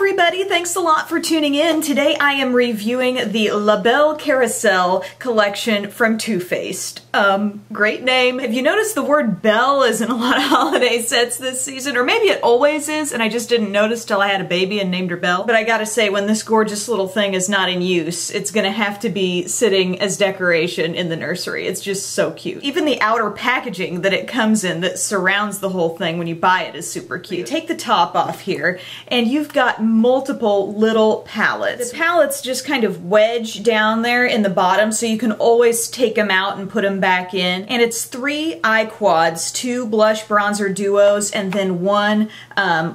everybody, thanks a lot for tuning in. Today I am reviewing the Belle Carousel collection from Too Faced. Great name. Have you noticed the word Belle is in a lot of holiday sets this season? Or maybe it always is and I just didn't notice till I had a baby and named her Belle. But I gotta say, when this gorgeous little thing is not in use, it's gonna have to be sitting as decoration in the nursery. It's just so cute. Even the outer packaging that it comes in that surrounds the whole thing when you buy it is super cute. You take the top off here and you've got multiple little palettes. The palettes just kind of wedge down there in the bottom so you can always take them out and put them back in. And it's 3 eye quads, 2 blush bronzer duos, and then 1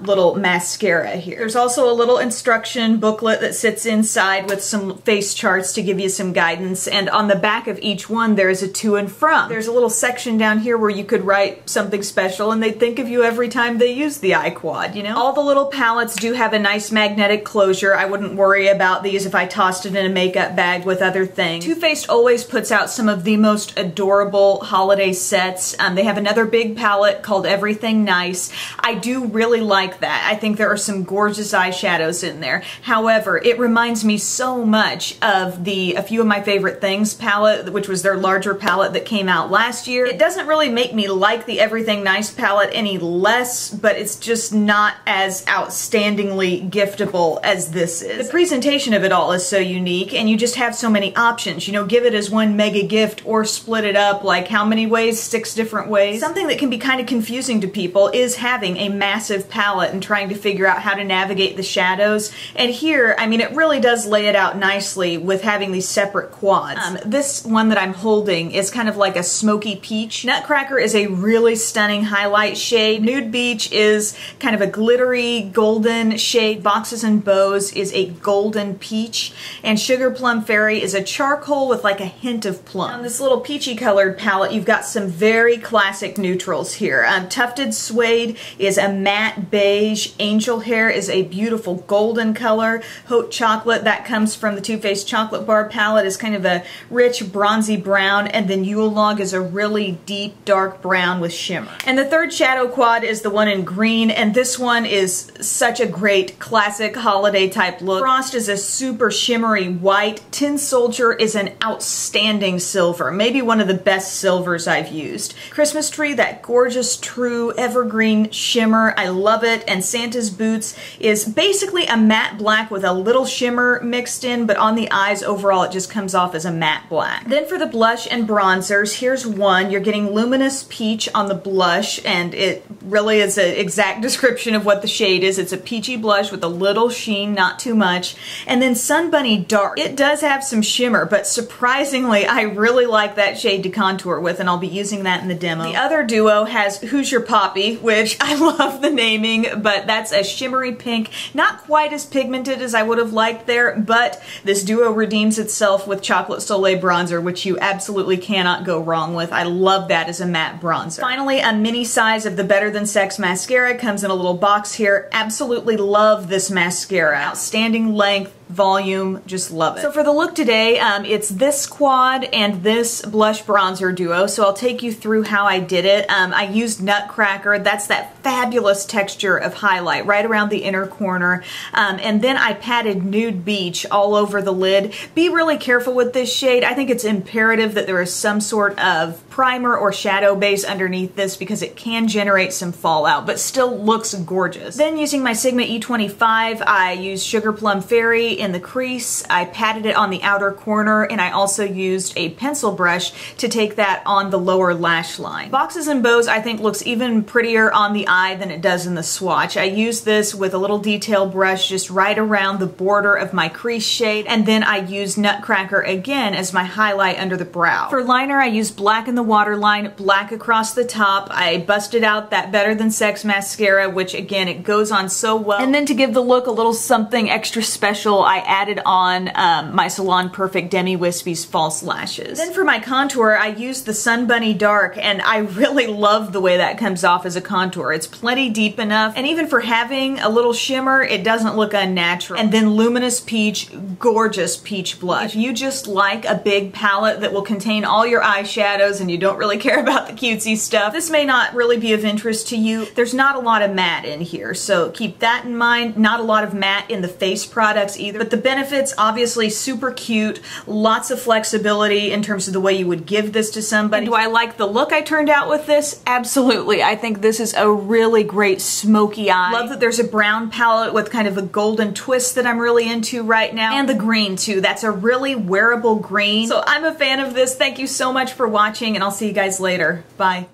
little mascara here. There's also a little instruction booklet that sits inside with some face charts to give you some guidance, and on the back of each one there is a to and from. There's a little section down here where you could write something special and they'd think of you every time they use the eye quad, you know? All the little palettes do have a nice magnetic closure. I wouldn't worry about these if I tossed it in a makeup bag with other things. Too Faced always puts out some of the most adorable holiday sets. They have another big palette called Everything Nice. I do really like that. I think there are some gorgeous eyeshadows in there. However, it reminds me so much of the A Few of My Favorite Things palette, which was their larger palette that came out last year. It doesn't really make me like the Everything Nice palette any less, but it's just not as outstandingly giftable as this is. The presentation of it all is so unique and you just have so many options. You know, give it as one mega gift or split it up like how many ways? 6 different ways. Something that can be kind of confusing to people is having a massive palette and trying to figure out how to navigate the shadows. And here, I mean, it really does lay it out nicely with having these separate quads. This one that I'm holding is kind of like a smoky peach. Nutcracker is a really stunning highlight shade. Nude Beach is kind of a glittery golden shade. Boxes and Bows is a golden peach. And Sugar Plum Fairy is a charcoal with like a hint of plum. On this little peachy colored palette, you've got some very classic neutrals here. Tufted Suede is a matte beige. Angel Hair is a beautiful golden color. Haute Chocolate, that comes from the Too Faced Chocolate Bar palette, is kind of a rich bronzy brown. And then Yule Log is a really deep dark brown with shimmer. And the third shadow quad is the one in green, and this one is such a great classic holiday type look. Frost is a super shimmery white. Tin Soldier is an outstanding silver, maybe one of the best silvers I've used. Christmas Tree, that gorgeous true evergreen shimmer, I love it. And Santa's Boots is basically a matte black with a little shimmer mixed in, but on the eyes overall it just comes off as a matte black. Then for the blush and bronzers, here's one. You're getting Luminous Peach on the blush, and it really is an exact description of what the shade is. It's a peachy blush with a little sheen, not too much. And then Sun Bunny Dark. It does have some shimmer, but surprisingly, I really like that shade to contour with, and I'll be using that in the demo. The other duo has Who's Your Poppy, which I love the naming, but that's a shimmery pink. Not quite as pigmented as I would have liked there, but this duo redeems itself with Chocolate Soleil Bronzer, which you absolutely cannot go wrong with. I love that as a matte bronzer. Finally, a mini size of the Better Than Sex Mascara comes in a little box here. Absolutely love this mascara. Outstanding length, volume, just love it. So for the look today, it's this quad and this blush bronzer duo, so I'll take you through how I did it. I used Nutcracker. That's that fabulous texture of highlight right around the inner corner, and then I patted Nude Beach all over the lid. Be really careful with this shade. I think it's imperative that there is some sort of primer or shadow base underneath this because it can generate some fallout, but still looks gorgeous. Then using my Sigma E25, I used Sugar Plum Fairy in the crease. I patted it on the outer corner, and I also used a pencil brush to take that on the lower lash line. Boxes and Bows I think looks even prettier on the eye than it does in the swatch. I used this with a little detail brush just right around the border of my crease shade, and then I used Nutcracker again as my highlight under the brow. For liner, I used black in the waterline, black across the top. I busted out that Better Than Sex mascara, which again, it goes on so well. And then to give the look a little something extra special, I added on my Salon Perfect Demi Wispies false lashes. Then for my contour, I used the Sun Bunny Dark, and I really love the way that comes off as a contour. It's plenty deep enough, and even for having a little shimmer, it doesn't look unnatural. And then Luminous Peach, gorgeous peach blush. If you just like a big palette that will contain all your eyeshadows and you don't really care about the cutesy stuff, this may not really be of interest to you. There's not a lot of matte in here, so keep that in mind. Not a lot of matte in the face products either, but the benefits, obviously super cute, lots of flexibility in terms of the way you would give this to somebody. And do I like the look I turned out with this? Absolutely. I think this is a really great smoky eye. Love that there's a brown palette with kind of a golden twist that I'm really into right now, and the green too. That's a really wearable green. So I'm a fan of this. Thank you so much for watching, and I'll see you guys later. Bye.